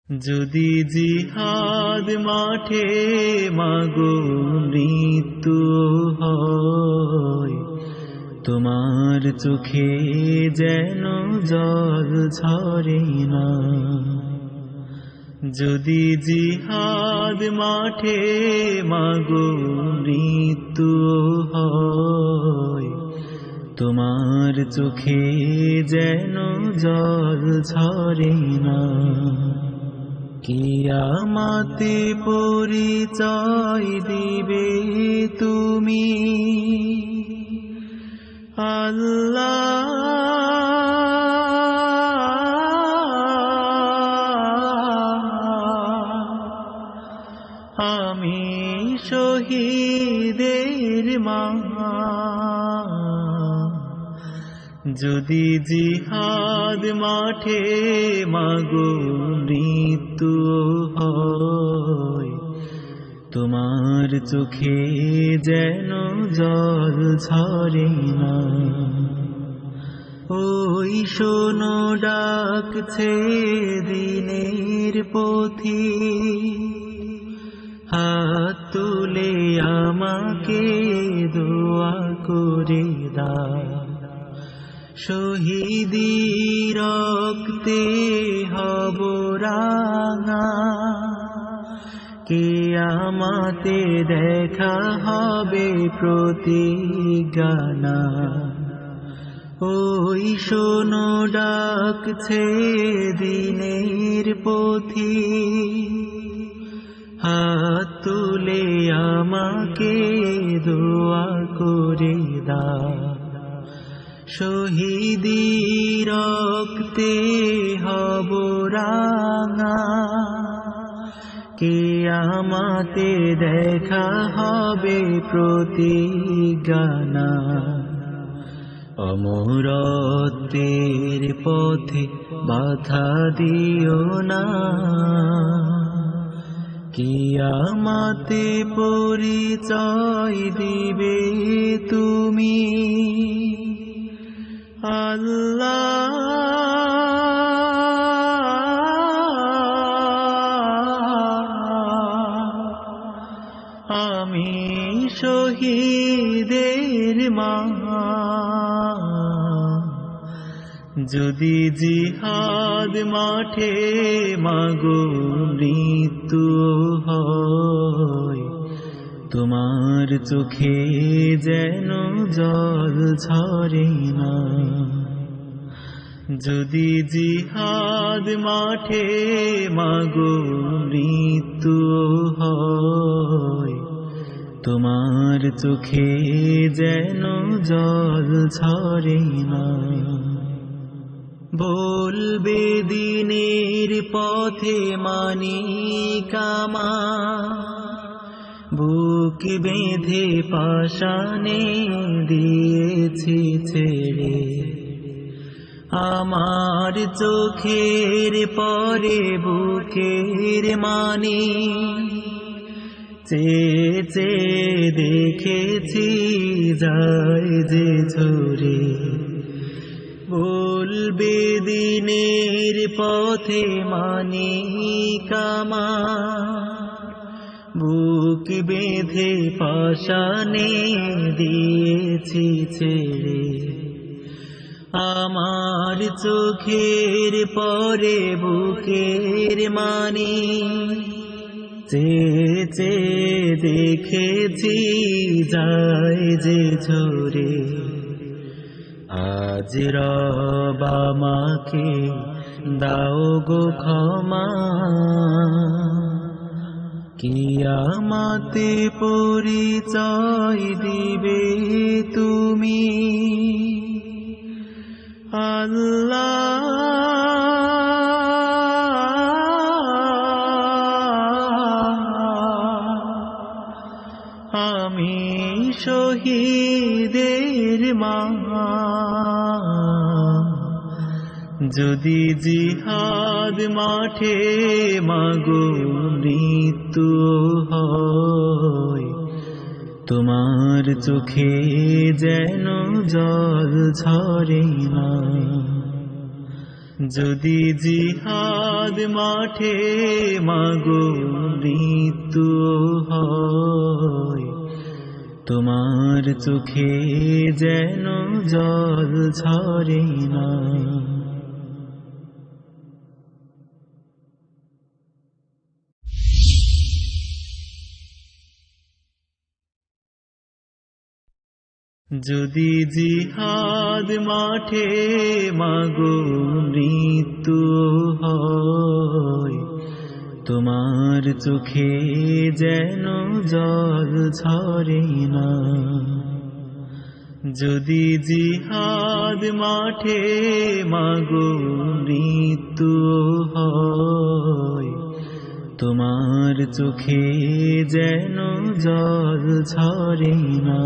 যদি জিহাদ মাঠে মাগো মৃত্যু হয়, তোমার চোখে যেন জল ঝরে না। যদি জিহাদ মাঠে মাগো মৃত্যু হয়, তোমার চোখে যেন জল ঝরে না। কিয়ামতে পরিচয় দিবে তুমি আল্লাহ, আমি শহীদের মা। যদি জিহাদ মাঠে মাগো মৃত্যু হয়, তোমার চোখে যেন জল ঝরে না। ওই শোনো ডাকছে দিনের পথিক, হাত তুলে আমাকে দোয়া করে দাও। শহীদি রক্তে হব রাঙা, কিয়ামতে দেখা হবে প্রতিজ্ঞা। ওই শোনো ডাকছে দিনের পথিক, হাত তুলে আমাকে দোয়া করে দাও। শহীদি রক্তে হব রাঙা, কিয়ামতে দেখা হবে প্রতিজ্ঞা। অমরত্বের পথে বাধা দিও না, কিয়ামতে পরিচয় দিবে তুমি আল্লাহ। আমি শহীদের মা। যদি জিহাদ মাঠে মাগো মৃত্যু হয়, তোমার চোখে যেন জল ঝরে না। যদি জিহাদ মাঠে মাগো মৃত্যু হয়, তোমার চোখে যেন জল ঝরে না। বলবে দিনের পথে মানিক আমার, বুক বেঁধে পাশানে দিয়েছি ছেড়ে। আমার চোখের পরে বুকের মানে চেয়ে চেয়ে দেখেছি যায় যে ঝরে। বলবে দিনের পথে মানিক আমার, বুক বেঁধে পাশানে দিয়েছি ছেড়ে। আমার চোখের পরে বুকের মানে চেয়ে চেয়ে দেখেছি যায় যে ঝরে। আজ রব আমাকে দাও গো ক্ষমা, কিয়ামতে পরিচয় দিবে তুমি আল্লাহ। আমি শহীদের মা। যদি জিহাদ মাঠে মাগো মৃত্যু হয়, তোমার চোখে যেন জল ঝরে না। যদি জিহাদ মাঠে মাগো মৃত্যু হয়, তোমার চোখে যেন জল ঝরে না। যদি জিহাদ মাঠে মাগো মৃত্যু হয়, তোমার চোখে যেন জল ঝরে না। যদি জিহাদ মাঠে মাগো মৃত্যু হয়, তোমার চোখে যেন জল ঝরে না।